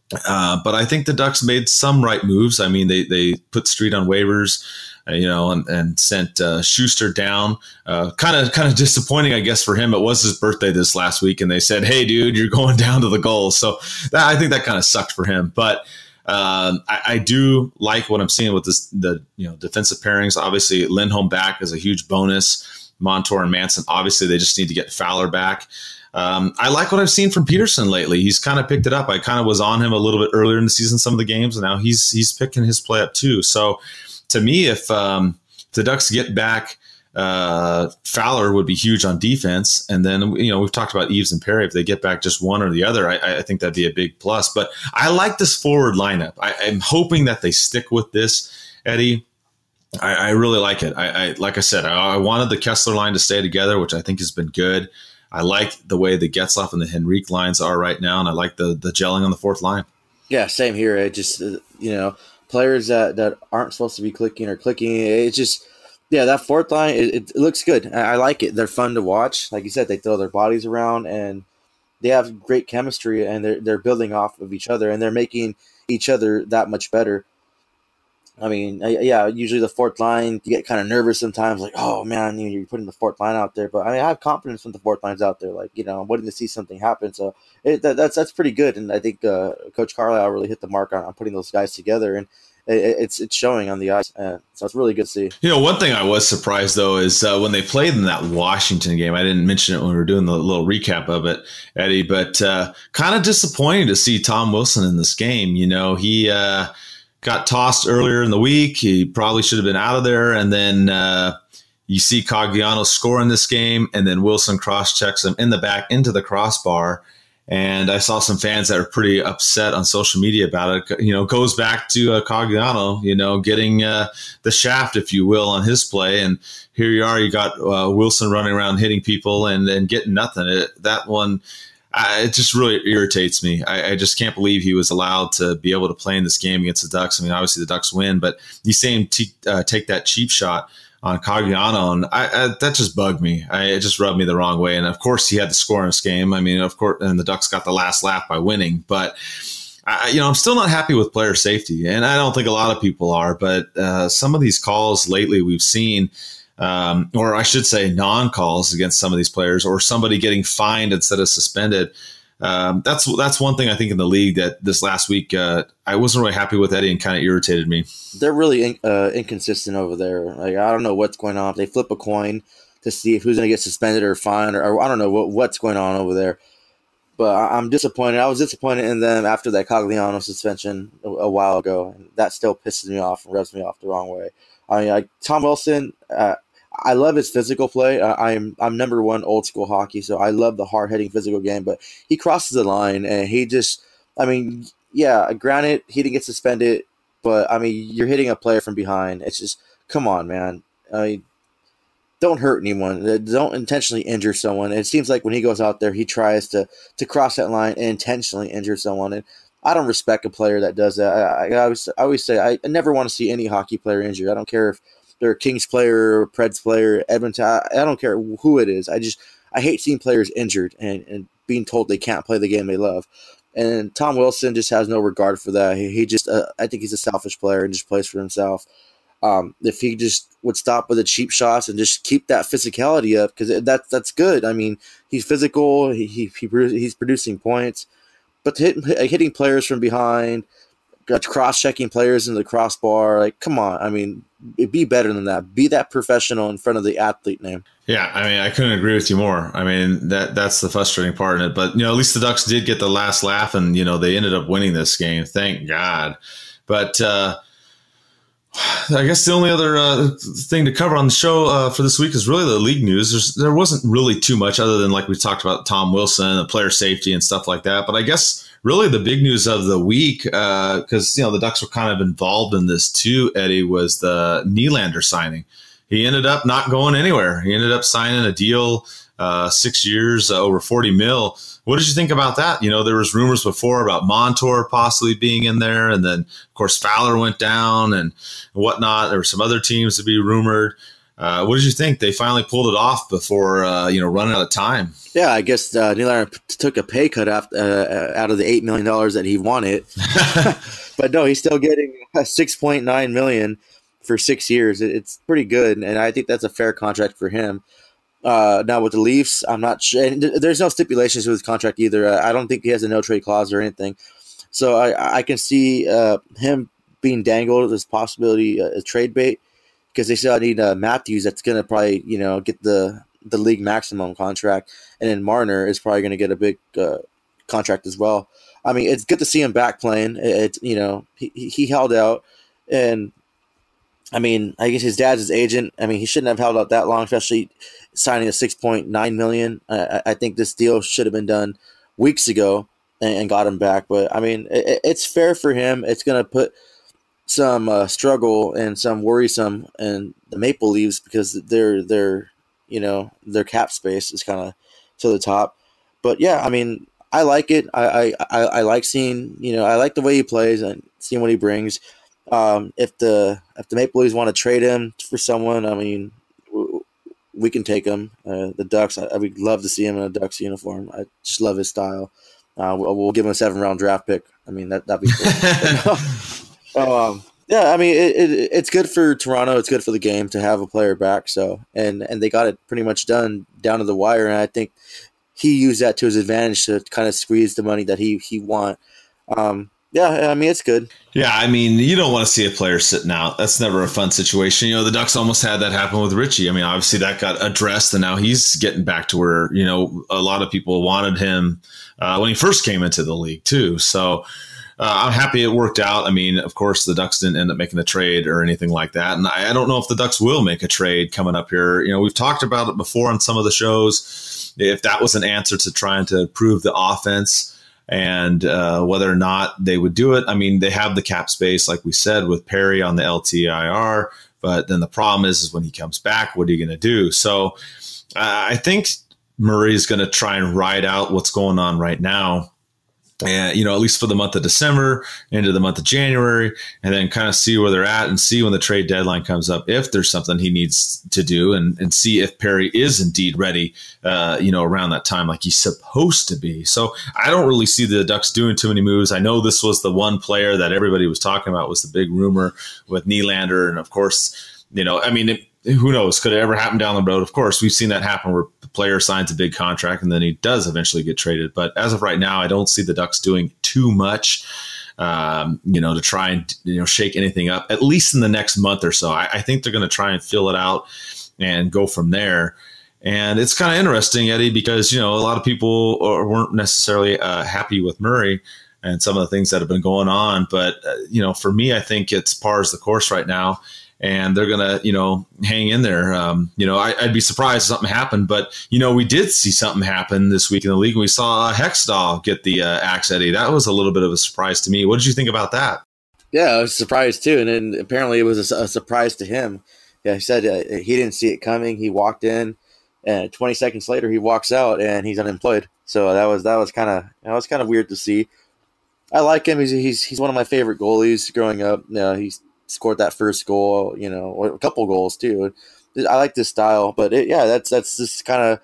But I think the Ducks made some right moves. I mean, they put Street on waivers, and sent Schuster down. Kind of disappointing, I guess, for him. It was his birthday this last week, and they said, "Hey, dude, you're going down to the goal." So I think that kind of sucked for him. But I do like what I'm seeing with the defensive pairings. Obviously, Lindholm back is a huge bonus. Montour and Manson, obviously, they just need to get Fowler back. I like what I've seen from Peterson lately. He's kind of picked it up. I kind of was on him a little bit earlier in the season, some of the games, and now he's picking his play up too. So to me, if the Ducks get back, Fowler would be huge on defense. And then, we've talked about Eves and Perry. If they get back just one or the other, I think that'd be a big plus. But I like this forward lineup. I'm hoping that they stick with this, Eddie. I really like it. Like I said, I wanted the Kessler line to stay together, which I think has been good. I like the way the Getzlaf and the Henrique lines are right now, and I like the gelling on the fourth line. Yeah, same here. It just, players that aren't supposed to be clicking or clicking. It's just, that fourth line, it looks good. I like it. They're fun to watch. Like you said, they throw their bodies around, and they have great chemistry, and they're building off of each other, and they're making each other that much better. I mean, usually the fourth line, you get kind of nervous sometimes, like, oh, man, you're putting the fourth line out there. But, I have confidence when the fourth line's out there. Like, I'm waiting to see something happen. So that's pretty good. And I think Coach Carlisle really hit the mark on putting those guys together. And it's showing on the ice. So it's really good to see. One thing I was surprised, though, is when they played in that Washington game, I didn't mention it when we were doing the little recap of it, Eddie, but kind of disappointing to see Tom Wilson in this game. He got tossed earlier in the week. He probably should have been out of there. And then you see Cogliano score in this game, and then Wilson cross-checks him in the back into the crossbar. And I saw some fans that are pretty upset on social media about it. Goes back to Cogliano, getting the shaft, if you will, on his play. And here you are, you got Wilson running around hitting people and getting nothing. That one, it just really irritates me. I just can't believe he was allowed to be able to play in this game against the Ducks. I mean, obviously the Ducks win, but you see him take that cheap shot on Cogliano, and that just bugged me. It just rubbed me the wrong way. And of course, he had to score in this game. I mean, of course, and the Ducks got the last laugh by winning. But I'm still not happy with player safety, and I don't think a lot of people are. But some of these calls lately we've seen. Or I should say non-calls against some of these players, or somebody getting fined instead of suspended. That's one thing I think in the league that this last week I wasn't really happy with, Eddie, and kind of irritated me. They're really inconsistent over there. Like, I don't know what's going on. They flip a coin to see if who's going to get suspended or fined, or I don't know what's going on over there. But I'm disappointed. I was disappointed in them after that Cogliano suspension a while ago, and that still pisses me off and rubs me off the wrong way. I mean, Tom Wilson. I love his physical play. I'm number one old school hockey, so I love the hard hitting physical game. But he crosses the line, and he just, granted he didn't get suspended, but you're hitting a player from behind. It's just, come on, man. Don't hurt anyone. Don't intentionally injure someone. It seems like when he goes out there, he tries to cross that line and intentionally injure someone. And I don't respect a player that does that. I always say I never want to see any hockey player injured. I don't care if they're a Kings player, Preds player, Edmonton. I don't care who it is. I hate seeing players injured and being told they can't play the game they love. And Tom Wilson just has no regard for that. He just, I think he's a selfish player and just plays for himself. If he just would stop with the cheap shots and just keep that physicality up, because that's good. I mean, he's physical. He's producing points, but hitting players from behind, cross-checking players in the crossbar, like, come on. Be better than that. Be that professional in front of the athlete name. Yeah, I couldn't agree with you more. That's the frustrating part in it. But, at least the Ducks did get the last laugh, and, they ended up winning this game. Thank God. But I guess the only other thing to cover on the show for this week is really the league news. There wasn't really too much other than, like we talked about, Tom Wilson, the player safety and stuff like that. But I guess really the big news of the week, because the Ducks were kind of involved in this too, Eddie, was the Nylander signing. he ended up not going anywhere. He ended up signing a deal, 6 years, over $40 million. What did you think about that? There was rumors before about Montour possibly being in there, and then of course Fowler went down and whatnot. There were some other teams to be rumored. What did you think? They finally pulled it off before running out of time. Yeah, I guess Nylander took a pay cut out of the $8 million that he wanted, but no, he's still getting $6.9 million for 6 years. It's pretty good, and I think that's a fair contract for him. Now with the Leafs, I'm not sure. And there's no stipulations with his contract either. I don't think he has a no trade clause or anything. So I can see him being dangled as possibility a trade bait, because they still need Matthews. That's going to probably get the league maximum contract, and then Marner is probably going to get a big contract as well. I mean, it's good to see him back playing. He held out, and I mean, I guess his dad's his agent. I mean, he shouldn't have held out that long, especially signing a $6.9 million. I think this deal should have been done weeks ago and got him back. But I mean, it's fair for him. It's going to put some struggle and some worrisome in the Maple Leafs, because their cap space is kind of to the top. But yeah, I mean, I like it. I like seeing, I like the way he plays and seeing what he brings. If the Maple Leafs want to trade him for someone, I mean, we can take him. The Ducks, I would love to see him in a Ducks uniform. I just love his style. We'll give him a 7th-round draft pick. I mean, that'd be cool. Yeah, I mean, it's good for Toronto. It's good for the game to have a player back. So, and they got it pretty much done down to the wire. And I think he used that to his advantage to kind of squeeze the money that he want. Yeah, I mean, it's good. Yeah, I mean, you don't want to see a player sitting out. That's never a fun situation. The Ducks almost had that happen with Ritchie. I mean, obviously that got addressed, and now he's getting back to where, a lot of people wanted him when he first came into the league too. So I'm happy it worked out. I mean, of course, the Ducks didn't end up making a trade or anything like that. And I don't know if the Ducks will make a trade coming up here. We've talked about it before on some of the shows, if that was an answer to trying to improve the offense, and whether or not they would do it. I mean, they have the cap space, like we said, with Perry on the LTIR. But then the problem is when he comes back, what are you going to do? So I think Murray is going to try and ride out what's going on right now. And, at least for the month of December, into the month of January, and then kind of see where they're at and see when the trade deadline comes up, if there's something he needs to do, and see if Perry is indeed ready, around that time, like he's supposed to be. So I don't really see the Ducks doing too many moves. I know this was the one player that everybody was talking about, was the big rumor with Nylander. And of course, I mean, who knows? Could it ever happen down the road? Of course, we've seen that happen where the player signs a big contract and then he does eventually get traded. But as of right now, I don't see the Ducks doing too much, to try and, shake anything up, at least in the next month or so. I think they're going to try and fill it out and go from there. And it's kind of interesting, Eddie, because, a lot of people weren't necessarily happy with Murray and some of the things that have been going on. But, for me, I think it's par as the course right now. And they're going to, hang in there. I'd be surprised if something happened. But, we did see something happen this week in the league. We saw Hextall get the axe, Eddie. That was a little bit of a surprise to me. What did you think about that? Yeah, I was surprised too. And then apparently it was a surprise to him. Yeah, he said he didn't see it coming. He walked in, and 20 seconds later he walks out and he's unemployed. So that was kind of weird to see. I like him. He's one of my favorite goalies growing up. He's scored that first goal, a couple goals too. I like this style, but that's just kind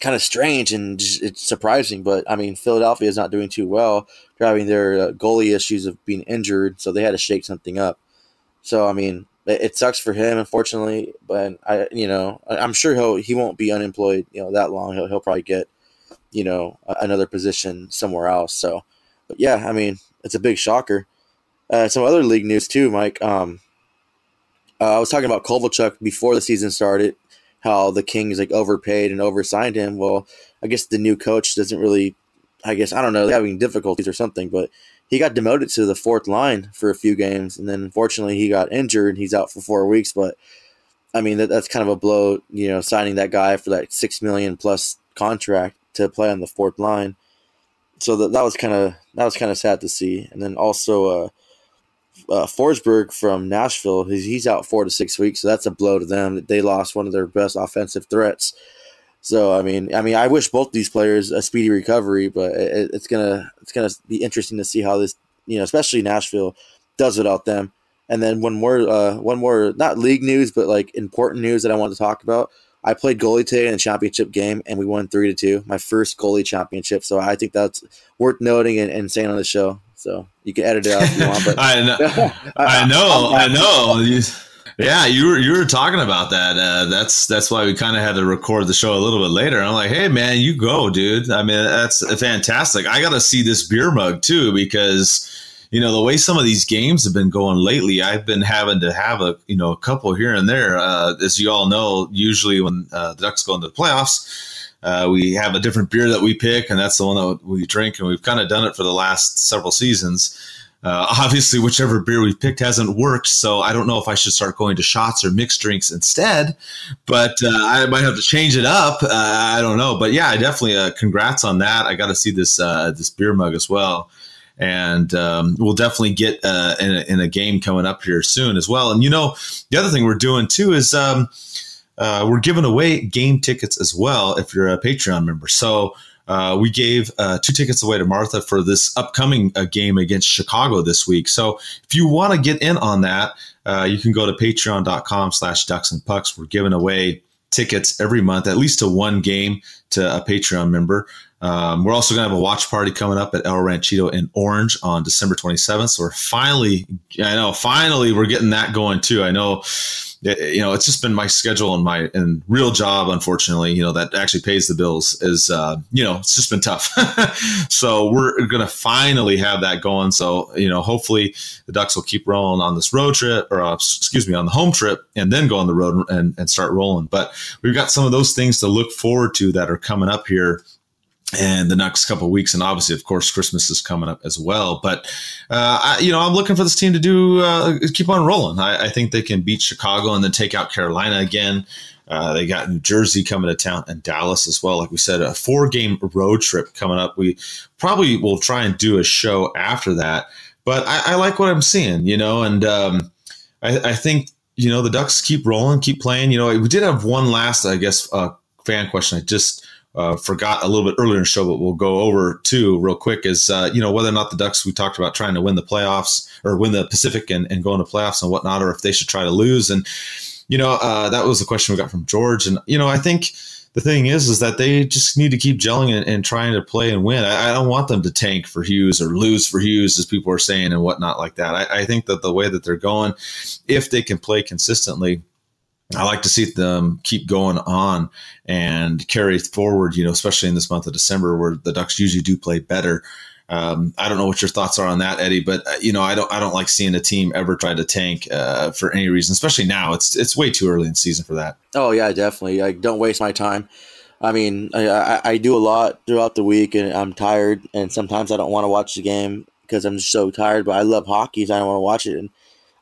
of strange and it's surprising. But I mean, Philadelphia is not doing too well, driving their goalie issues of being injured, so they had to shake something up. So I mean, it sucks for him, unfortunately. But I'm sure he won't be unemployed, that long. He'll probably get, another position somewhere else. So, but yeah, I mean, it's a big shocker. Some other league news too, Mike. I was talking about Kovalchuk before the season started, how the Kings overpaid and oversigned him. Well, I guess the new coach doesn't really, I don't know, they're having difficulties or something, but he got demoted to the 4th line for a few games, and then unfortunately he got injured. He's out for 4 weeks, but I mean that's kind of a blow, signing that guy for that $6 million plus contract to play on the 4th line. So that was kind of sad to see. And then also Forsberg from Nashville, he's out 4 to 6 weeks, so that's a blow to them. They lost one of their best offensive threats. So I mean, I wish both these players a speedy recovery, but it's gonna be interesting to see how this, especially Nashville, does without them. And then one more, not league news, but like important news that I want to talk about. I played goalie today in a championship game, and we won 3-2. My first goalie championship, so I think that's worth noting and saying on the show. So you can edit it out if you want. But I know. Yeah, you were talking about that. That's why we kind of had to record the show a little bit later. I'm like, hey man, you go, dude. I mean, that's fantastic. I got to see this beer mug too, because the way some of these games have been going lately, I've been having to have a couple here and there. As you all know, usually when the Ducks go into the playoffs, we have a different beer that we pick, and that's the one that we drink, and we've kind of done it for the last several seasons. Obviously, whichever beer we picked hasn't worked, so I don't know if I should start going to shots or mixed drinks instead, but I might have to change it up. I don't know. But yeah, I definitely congrats on that. I got to see this beer mug as well. And we'll definitely get in a game coming up here soon as well. And, the other thing we're doing, too, is we're giving away game tickets as well if you're a Patreon member. So we gave 2 tickets away to Martha for this upcoming game against Chicago this week. So if you want to get in on that, you can go to patreon.com/DucksNPucks. We're giving away tickets every month, at least to one game to a Patreon member. We're also going to have a watch party coming up at El Ranchito in Orange on December 27th. So we're finally we're getting that going too. I know, it's just been my schedule and real job, unfortunately, that actually pays the bills is, it's just been tough. So we're going to finally have that going. So, hopefully the Ducks will keep rolling on this road trip on the home trip, and then go on the road and start rolling. But we've got some of those things to look forward to that are coming up here and the next couple of weeks. And obviously, of course, Christmas is coming up as well. But, I'm looking for this team to keep on rolling. I think they can beat Chicago and then take out Carolina again. They got New Jersey coming to town and Dallas as well. Like we said, a 4-game road trip coming up. We probably will try and do a show after that. But I like what I'm seeing, and I think, the Ducks keep rolling, keep playing. We did have one last, I guess, fan question. I just forgot a little bit earlier in the show, but we'll go over too real quick is, whether or not the Ducks, we talked about trying to win the playoffs or win the Pacific and go into playoffs and whatnot, or if they should try to lose. And, that was a question we got from George. And, I think the thing is that they just need to keep gelling and trying to play and win. I don't want them to tank for Hughes or lose for Hughes, as people are saying and whatnot like that. I think that the way that they're going, if they can play consistently, I like to see them keep going on and carry forward, especially in this month of December where the Ducks usually do play better. I don't know what your thoughts are on that, Eddie, but I don't like seeing a team ever try to tank for any reason, especially now. It's way too early in the season for that. Oh yeah, definitely. I don't waste my time. I mean, I do a lot throughout the week, and I'm tired, and sometimes I don't want to watch the game because I'm just so tired. But I love hockey, so I don't want to watch it. And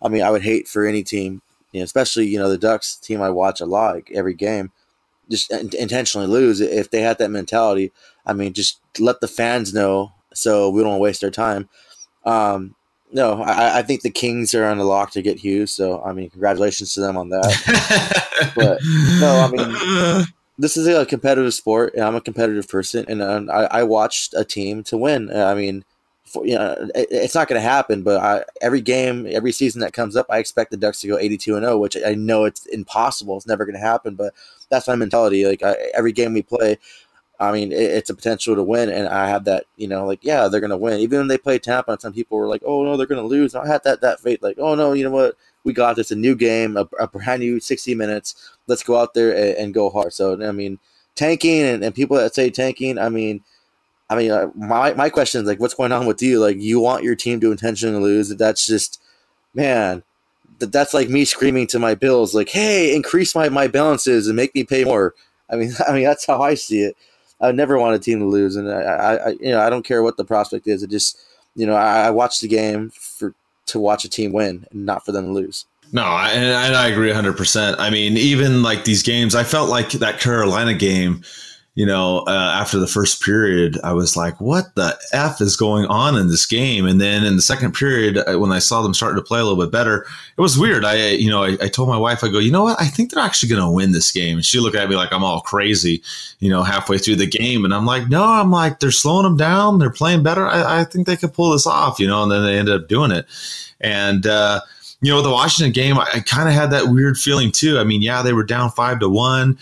I mean, I would hate for any team, especially the Ducks team I watch a lot, like every game, just intentionally lose. If they had that mentality, I mean, just let the fans know so we don't waste our time. No, I think the Kings are on the lock to get Hughes. So I mean, congratulations to them on that. But no, I mean, this is a competitive sport, and I'm a competitive person, and I watched a team to win. I mean, it's not going to happen, but every game, every season that comes up, I expect the Ducks to go 82-0, which I know it's impossible. It's never going to happen, but that's my mentality. Like every game we play, I mean, it's a potential to win, and I have that, yeah, they're going to win. Even when they play Tampa, and some people were like, oh, no, they're going to lose. And I had that faith, like, oh, no, you know what? We got this, a new game, a brand new 60 minutes. Let's go out there and go hard. So, I mean, tanking and people that say tanking, I mean, my question is, like, what's going on with you? Like, you want your team to intentionally lose. That's just, man, that's like me screaming to my bills, like, hey, increase my balances and make me pay more. I mean, that's how I see it. I never want a team to lose, and I don't care what the prospect is. It just, I watch the game to watch a team win, and not for them to lose. No, and I agree 100%. I mean, even like these games, I felt like that Carolina game, after the first period, I was like, what the F is going on in this game? And then in the second period, when I saw them starting to play a little bit better, it was weird. I told my wife, I go, you know what? I think they're actually going to win this game. And she looked at me like I'm all crazy, halfway through the game. And I'm like, no, they're slowing them down. They're playing better. I think they could pull this off, and then they ended up doing it. And, the Washington game, I kind of had that weird feeling too. I mean, yeah, they were down 5-1.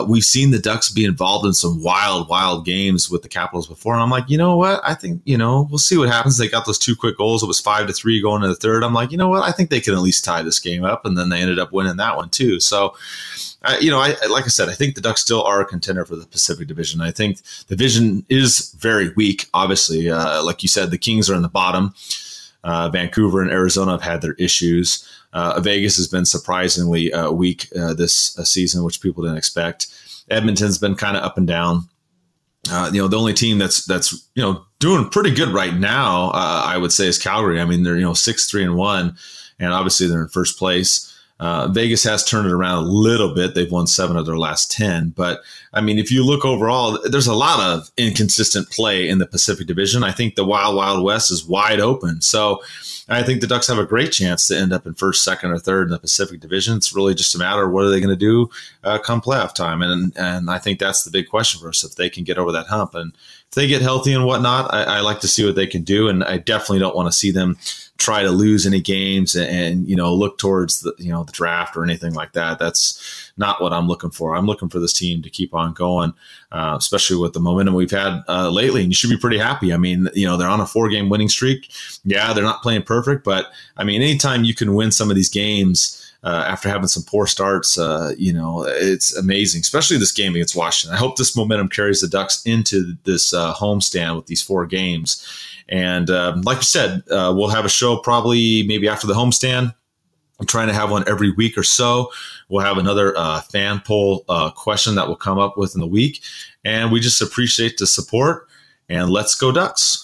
We've seen the Ducks be involved in some wild games with the Capitals before. And I'm like, you know what? I think, we'll see what happens. They got those 2 quick goals. It was 5-3 going to the third. I'm like, you know what? I think they can at least tie this game up. And then they ended up winning that one too. So, like I said, I think the Ducks still are a contender for the Pacific Division. I think the division is very weak. Obviously, like you said, the Kings are in the bottom. Vancouver and Arizona have had their issues. Vegas has been surprisingly weak this season, which people didn't expect. Edmonton's been kind of up and down. The only team that's doing pretty good right now, I would say, is Calgary. I mean, they're 6-3-1, and obviously they're in first place. Vegas has turned it around a little bit. They've won 7 of their last 10. But, I mean, if you look overall, there's a lot of inconsistent play in the Pacific Division. I think the Wild West is wide open. So I think the Ducks have a great chance to end up in first, second, or third in the Pacific Division. It's really just a matter of what are they going to do come playoff time. And I think that's the big question for us, if they can get over that hump. And if they get healthy and whatnot, I like to see what they can do. And I definitely don't want to see them try to lose any games and look towards the draft or anything like that. That's not what I'm looking for. I'm looking for this team to keep on going, especially with the momentum we've had lately. And you should be pretty happy. I mean, they're on a 4-game winning streak. Yeah, they're not playing perfect, but I mean, anytime you can win some of these games after having some poor starts, it's amazing, especially this game against Washington. I hope this momentum carries the Ducks into this homestand with these 4 games. And like you said, we'll have a show probably maybe after the homestand. I'm trying to have one every week or so. We'll have another fan poll question that we'll come up with in the week. And we just appreciate the support. And let's go Ducks.